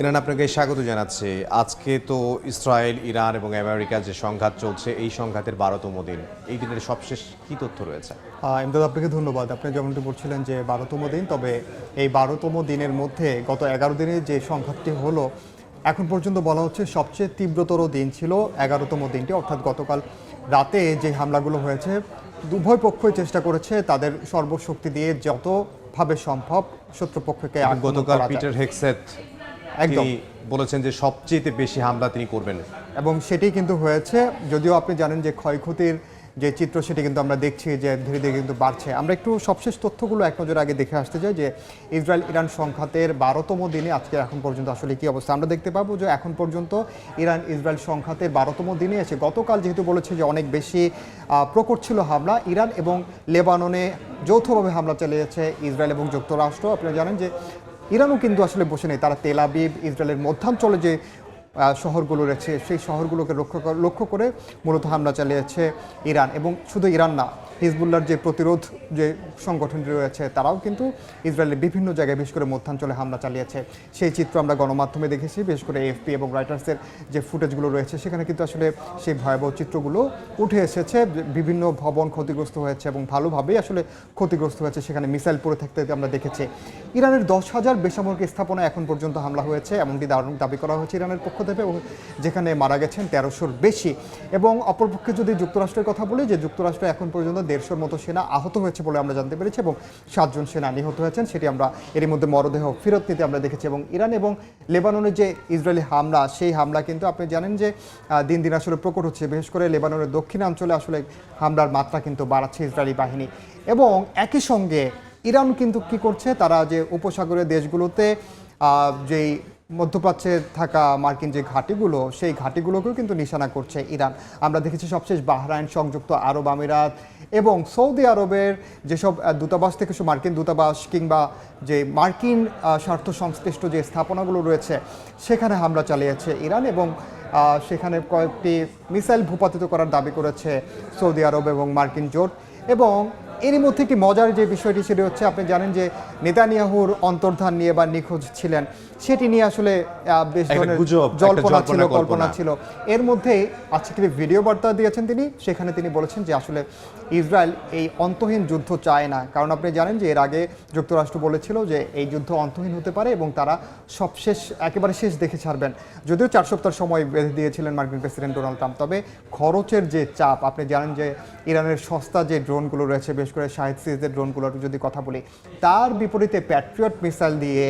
Iran আপনাকে স্বাগত জানাচ্ছে। আজকে তো ইসরায়েল, ইরান এবং আমেরিকার যে সংঘাত চলছে, এই সংঘাতের 12তম দিন। এই দিনের সবশেষ কি তথ্য রয়েছে? ইমদাদ, আপনাকে ধন্যবাদ। আপনি যেমনটি বলছিলেন যে 12তম দিন, তবে এই 12তম দিনের মধ্যে গত 11 দিনে যে সংঘাতটি হলো, এখন পর্যন্ত বলা হচ্ছে সবচেয়ে তীব্রতর দিন ছিল 11তম দিনটি, অর্থাৎ গতকাল রাতে যে হামলাগুলো হয়েছে, উভয় পক্ষই চেষ্টা করেছে তাদের সর্বশক্তি দিয়ে যতভাবে সম্ভব শত্রুপক্ষকে আক্রমণ গতকাল করা যায়। পিটার হেগসেথ একদম তিনি বলেছেন যে সবচেয়ে বেশি হামলা তিনি করবেন এবং সেটি কিন্তু হয়েছে। যদিও আপনি জানেন যে ক্ষয়ক্ষতির যে চিত্র সেটি কিন্তু আমরা দেখছি যে ধীরে ধীরে কিন্তু বাড়ছে। আমরা একটু সবশেষ তথ্যগুলো এক নজর আগে দেখে আসতে চাই যে ইসরায়েল ইরান সংঘাতের 12তম দিনে আজকে এখন পর্যন্ত আসলে কী অবস্থা। আমরা দেখতে পাবো যে এখন পর্যন্ত ইরান ইসরায়েল সংঘাতের 12তম দিনে এসে গতকাল যেহেতু বলেছে যে অনেক বেশি প্রকট ছিল হামলা, ইরান এবং লেবাননে যৌথভাবে হামলা চালিয়েছে ইসরায়েল এবং যুক্তরাষ্ট্র। আপনারা জানেন যে ইরানও কিন্তু আসলে বসে নেই, তারা তেল আবিব, ইসরায়েলের মধ্যাঞ্চলে যে শহরগুলো রয়েছে সেই শহরগুলোকে লক্ষ্য করে মূলত হামলা চালিয়েছে ইরান। এবং শুধু ইরান না, হিজবুল্লাহর যে প্রতিরোধ যে সংগঠনটি রয়েছে তারাও কিন্তু ইসরায়েলের বিভিন্ন জায়গায় বিশেষ করে মধ্যাঞ্চলে হামলা চালিয়েছে। সেই চিত্র আমরা গণমাধ্যমে দেখেছি, বিশেষ করে এএফপি এবং রয়টার্সের যে ফুটেজগুলো রয়েছে সেখানে কিন্তু আসলে সেই ভয়াবহ চিত্রগুলো উঠে এসেছে। বিভিন্ন ভবন ক্ষতিগ্রস্ত হয়েছে এবং ভালোভাবেই আসলে ক্ষতিগ্রস্ত হয়েছে, সেখানে মিসাইল পড়ে থাকতে আমরা দেখেছি। ইরানের 10,000 বেসামরিক স্থাপনা এখন পর্যন্ত হামলা হয়েছে এমনটি দাবি করা হয়েছে ইরানের পক্ষ থেকে, এবং যেখানে মারা গেছেন 1300-র বেশি। এবং অপরপক্ষে যদি যুক্তরাষ্ট্রের কথা বলি, যে যুক্তরাষ্ট্র এখন পর্যন্ত 150-র মতো সেনা আহত হয়েছে বলে আমরা জানতে পেরেছি এবং 7 জন সেনা নিহত হয়েছেন, সেটি আমরা এরই মধ্যে মরদেহ ফেরত নিতে আমরা দেখেছি। এবং ইরান এবং লেবাননের যে ইসরায়েলি হামলা, সেই হামলা কিন্তু আপনি জানেন যে দিন দিন আসলে প্রকট হচ্ছে। বিশেষ করে লেবাননের দক্ষিণাঞ্চলে আসলে হামলার মাত্রা কিন্তু বাড়াচ্ছে ইসরায়েলি বাহিনী। এবং একই সঙ্গে ইরান কিন্তু কি করছে, তারা যে উপসাগরের দেশগুলোতে যেই মধ্যপ্রাচ্যে থাকা মার্কিন যে ঘাঁটিগুলো, সেই ঘাঁটিগুলোকেও কিন্তু নিশানা করছে ইরান। আমরা দেখেছি সবশেষ বাহরাইন, সংযুক্ত আরব আমিরাত এবং সৌদি আরবের যেসব দূতাবাস থেকে মার্কিন দূতাবাস কিংবা যে মার্কিন স্বার্থ সংশ্লিষ্ট যে স্থাপনাগুলো রয়েছে সেখানে হামলা চালিয়েছে ইরান। এবং সেখানে কয়েকটি মিসাইল ভূপাতিত করার দাবি করেছে সৌদি আরব এবং মার্কিন জোট। এবং এরই মধ্যে কি মজার যে বিষয়টি সেটি হচ্ছে, আপনি জানেন যে নেতানিয়াহুর অন্তর্ধান নিয়ে বা নিখোঁজ ছিলেন সেটি নিয়ে আসলে বেশ ধরনের কল্পনা ছিল। এর মধ্যেই আজকে ভিডিও বার্তা দিয়েছেন তিনি, সেখানে তিনি বলেছেন যে আসলে ইসরায়েল এই অন্তহীন যুদ্ধ চায় না। কারণ আপনি জানেন যে এর আগে যুক্তরাষ্ট্র বলেছিল যে এই যুদ্ধ অন্তহীন হতে পারে এবং তারা একেবারে শেষ দেখে ছাড়বেন। যদিও 4 সপ্তাহ সময় বেঁধে দিয়েছিলেন মার্কিন প্রেসিডেন্ট ডোনাল্ড ট্রাম্প, তবে খরচের যে চাপ, আপনি জানেন যে ইরানের সস্তা যে ড্রোনগুলো রয়েছে, বিশেষ করে শাহিদ সিরিজের ড্রোনগুলোর যদি কথা বলি, তার বিপরীতে প্যাট্রিয়ট মিসাইল দিয়ে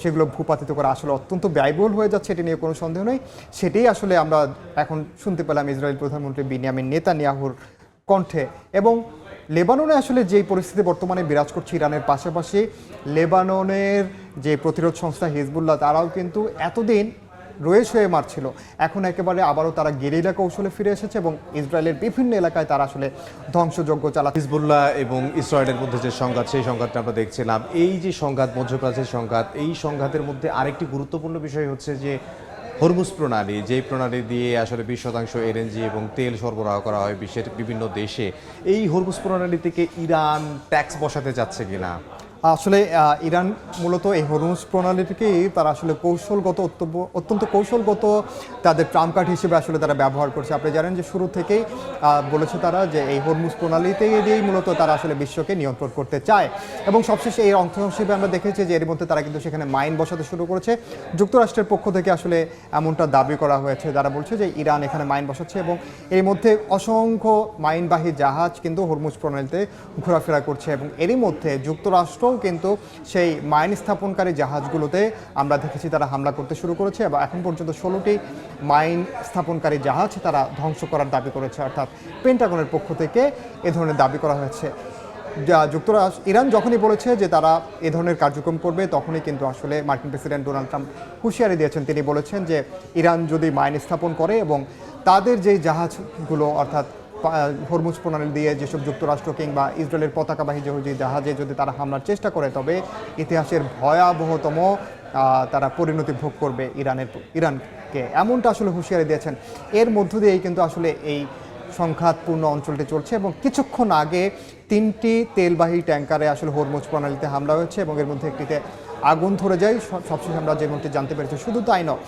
সেগুলো ভূপাতিত করা আসলে অত্যন্ত ব্যয়বহুল হয়ে যাচ্ছে, এটি নিয়ে কোনো সন্দেহ নেই। সেটাই আসলে আমরা এখন শুনতে পেলাম ইসরায়েল প্রধানমন্ত্রী বিনিয়ামিন নেতানিয়াহুর কণ্ঠে। এবং লেবাননে আসলে যেই পরিস্থিতি বর্তমানে বিরাজ করছে ইরানের পাশাপাশি, লেবাননের যে প্রতিরোধ সংস্থা হিজবুল্লাহ, তারাও কিন্তু এতদিন রয়েছে হয়ে মারছিল, এখন একেবারে আবারও তারা গেরিলা কৌশলে ফিরে এসেছে এবং ইসরায়েলের বিভিন্ন এলাকায় তারা আসলে ধ্বংসযজ্ঞ চালাচ্ছে। হিজবুল্লাহ এবং ইসরায়েলের মধ্যে যে সংঘাত, সেই সংঘাতটা আমরা দেখছিলাম। এই যে সংঘাত, মধ্যপ্রাচ্যের সংঘাত, এই সংঘাতের মধ্যে আরেকটি গুরুত্বপূর্ণ বিষয় হচ্ছে যে হরমুজ প্রণালী, যেই প্রণালী দিয়ে আসলে 20% এলএনজি এবং তেল সরবরাহ করা হয় বিশ্বের বিভিন্ন দেশে। এই হরমুজ প্রণালী থেকে ইরান ট্যাক্স বসাতে যাচ্ছে কিনা? আসলে ইরান মূলত এই হরমুজ প্রণালীটিকেই তারা আসলে অত্যন্ত কৌশলগত তাদের ট্রাম্প কার্ড হিসেবে আসলে তারা ব্যবহার করছে। আপনি জানেন যে শুরু থেকেই বলেছে তারা যে এই হরমুজ প্রণালীতে দিয়েই মূলত তারা আসলে বিশ্বকে নিয়ন্ত্রণ করতে চায়। এবং সবশেষে এই অংশ হিসেবে আমরা দেখেছি যে এর মধ্যে তারা কিন্তু সেখানে মাইন বসাতে শুরু করেছে। যুক্তরাষ্ট্রের পক্ষ থেকে আসলে এমনটা দাবি করা হয়েছে, যারা বলছে যে ইরান এখানে মাইন বসাচ্ছে এবং এর মধ্যে অসংখ্য মাইনবাহী জাহাজ কিন্তু হরমুজ প্রণালীতে ঘোরাফেরা করছে। এবং এরই মধ্যে যুক্তরাষ্ট্র কিন্তু সেই মাইন স্থাপনকারী জাহাজগুলোতে আমরা দেখেছি তারা হামলা করতে শুরু করেছে এবং এখন পর্যন্ত 16টি মাইন স্থাপনকারী জাহাজ তারা ধ্বংস করার দাবি করেছে, অর্থাৎ পেন্টাগনের পক্ষ থেকে এ ধরনের দাবি করা হয়েছে। ইরান যখনই বলেছে যে তারা এ ধরনের কার্যক্রম করবে, তখনই কিন্তু আসলে মার্কিন প্রেসিডেন্ট ডোনাল্ড ট্রাম্প হুঁশিয়ারি দিয়েছেন। তিনি বলেছেন যে ইরান যদি মাইন স্থাপন করে এবং তাদের যেই জাহাজগুলো, অর্থাৎ হরমুজ প্রণালী দিয়ে যেসব যুক্তরাষ্ট্র কিংবা ইসরায়েলের পতাকাবাহী যে জাহাজে যদি তারা হামলার চেষ্টা করে, তবে ইতিহাসের ভয়াবহতম তারা পরিণতি ভোগ করবে ইরানকে, এমনটা আসলে হুঁশিয়ারি দিয়েছেন। এর মধ্য দিয়েই কিন্তু আসলে এই সংঘাতপূর্ণ অঞ্চলটি চলছে এবং কিছুক্ষণ আগে 3টি তেলবাহী ট্যাঙ্কারে আসলে হরমুজ প্রণালীতে হামলা হয়েছে এবং এর মধ্যে একটিতে আগুন ধরে যায়, সবশেষে আমরা যেমনটি জানতে পেরেছি। শুধু তাই নয়,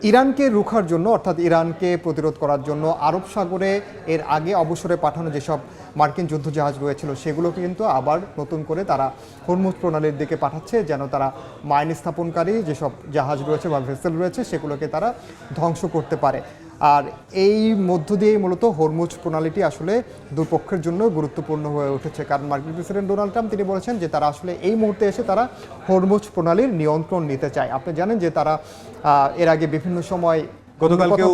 ইরানকে রুখার জন্য অর্থাৎ ইরানকে প্রতিরোধ করার জন্য আরব সাগরে এর আগে অবসরে পাঠানো যেসব মার্কিন যুদ্ধজাহাজ রয়েছিল সেগুলোকে কিন্তু আবার নতুন করে তারা হরমুজ প্রণালীর দিকে পাঠাচ্ছে, যেন তারা মাইন স্থাপনকারী যেসব জাহাজ রয়েছে বা ভেসেল রয়েছে সেগুলোকে তারা ধ্বংস করতে পারে। আর এই মধ্য দিয়েই মূলত হরমুজ প্রণালীটি আসলে দুপক্ষের জন্য গুরুত্বপূর্ণ হয়ে উঠেছে, কারণ মার্কিন প্রেসিডেন্ট ডোনাল্ড ট্রাম্প তিনি বলেছেন যে তারা আসলে এই মুহূর্তে এসে তারা হরমুজ প্রণালীর নিয়ন্ত্রণ নিতে চায়। আপনি জানেন যে তারা এর আগে বিভিন্ন সময় গতকালকেও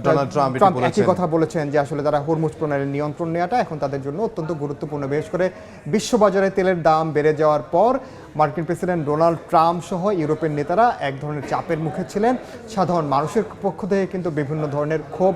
ডোনাল্ড ট্রাম্প একই কথা বলেছেন যে আসলে তারা হরমুজ প্রণালীর নিয়ন্ত্রণ নেওয়াটা এখন তাদের জন্য অত্যন্ত গুরুত্বপূর্ণ। বিশেষ করে বিশ্ববাজারে তেলের দাম বেড়ে যাওয়ার পর মার্কিন প্রেসিডেন্ট ডোনাল্ড ট্রাম্প সহ ইউরোপের নেতারা এক ধরনের চাপের মুখে ছিলেন। সাধারণ মানুষের পক্ষ থেকে কিন্তু বিভিন্ন ধরনের ক্ষোভ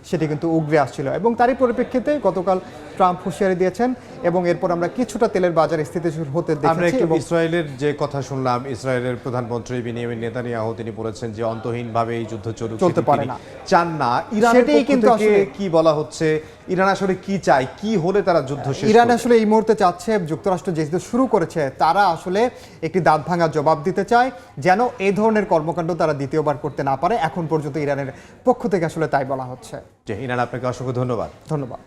সেটি কিন্তু উগরে আসছিল, এবং তারই পরিপ্রেক্ষিতে গতকাল ট্রাম্প হুঁশিয়ারি দিয়েছেন এবং এরপর আমরা কিছুটা তেলের বাজার স্থিতিশীল হতে দেখেছি। এবং ইসরায়েলের যে কথা শুনলাম, ইসরায়েলের প্রধানমন্ত্রী বেনিয়ামিন নেতানিয়াহু তিনি বলেছেন যে অন্তহীনভাবে এই যুদ্ধ চলতে পারে না, চান না। ইরানের পক্ষ থেকে কি বলা হচ্ছে, ইরান আসলে কি চায়, কি হলে তারা যুদ্ধ শেষ করবে? ইরান আসলে এই মুহূর্তে চাচ্ছে যুক্তরাষ্ট্র যেহেতু শুরু করেছে তারা আসলে একটি দাঁত ভাঙা জবাব দিতে চায়, যেন এই ধরনের কর্মকাণ্ড তারা দ্বিতীয়বার করতে না পারে। এখন পর্যন্ত ইরানের পক্ষ থেকে আসলে তাই বলা হচ্ছে। ইরান, আপনাকে অসংখ্য ধন্যবাদ। ধন্যবাদ।